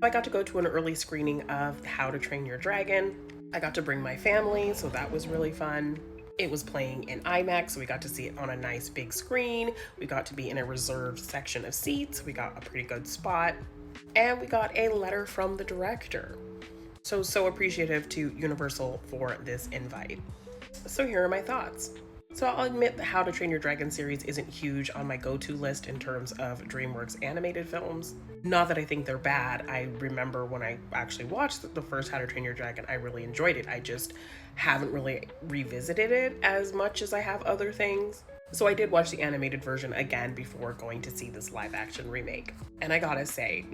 I got to go to an early screening of How to Train Your Dragon. I got to bring my family, so that was really fun. It was playing in IMAX, so we got to see it on a nice big screen. We got to be in a reserved section of seats. We got a pretty good spot. And we got a letter from the director. So appreciative to Universal for this invite. So here are my thoughts. So I'll admit the How to Train Your Dragon series isn't huge on my go-to list in terms of DreamWorks animated films. Not that I think they're bad. I remember when I actually watched the first How to Train Your Dragon, I really enjoyed it. I just haven't really revisited it as much as I have other things. So I did watch the animated version again before going to see this live action remake. And I gotta say,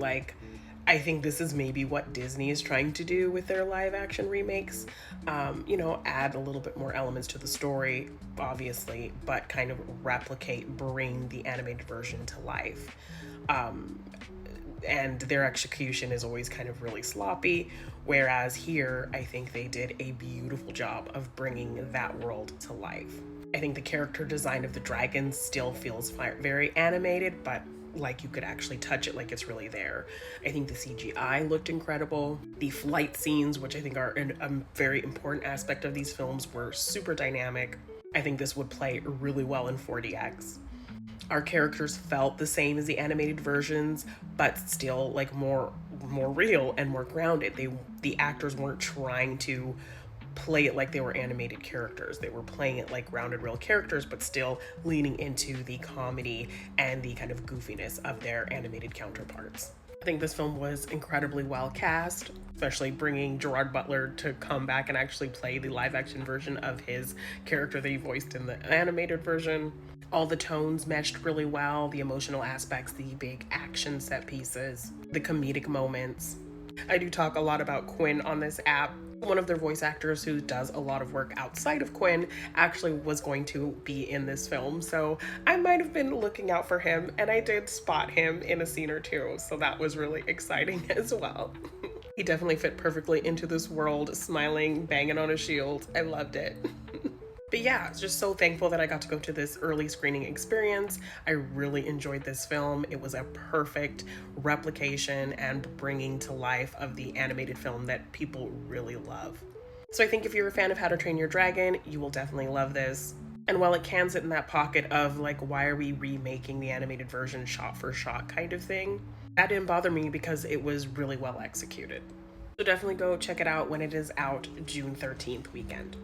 I think this is maybe what Disney is trying to do with their live action remakes. Add a little bit more elements to the story, obviously, but kind of bring the animated version to life. And their execution is always kind of really sloppy. Whereas here, I think they did a beautiful job of bringing that world to life. I think the character design of the dragons still feels very animated, but like you could actually touch it, like it's really there. I think the CGI looked incredible. The flight scenes, which I think are a very important aspect of these films, were super dynamic. I think this would play really well in 4DX. Our characters felt the same as the animated versions, but still like more real and more grounded. The actors weren't trying to play it like they were animated characters. They were playing it like grounded real characters, but still leaning into the comedy and the kind of goofiness of their animated counterparts. I think this film was incredibly well cast, especially bringing Gerard Butler to come back and actually play the live action version of his character that he voiced in the animated version. All the tones meshed really well, the emotional aspects, the big action set pieces, the comedic moments. I do talk a lot about Quinn on this app. One of their voice actors who does a lot of work outside of Quinn actually was going to be in this film, so I might have been looking out for him, and I did spot him in a scene or two, so that was really exciting as well. He definitely fit perfectly into this world, smiling, banging on a shield. I loved it. But yeah, I was just so thankful that I got to go to this early screening experience. I really enjoyed this film. It was a perfect replication and bringing to life of the animated film that people really love. So I think if you're a fan of How to Train Your Dragon, you will definitely love this. And while it can sit in that pocket of like, why are we remaking the animated version shot for shot kind of thing, that didn't bother me because it was really well executed. So definitely go check it out when it is out June 13th weekend.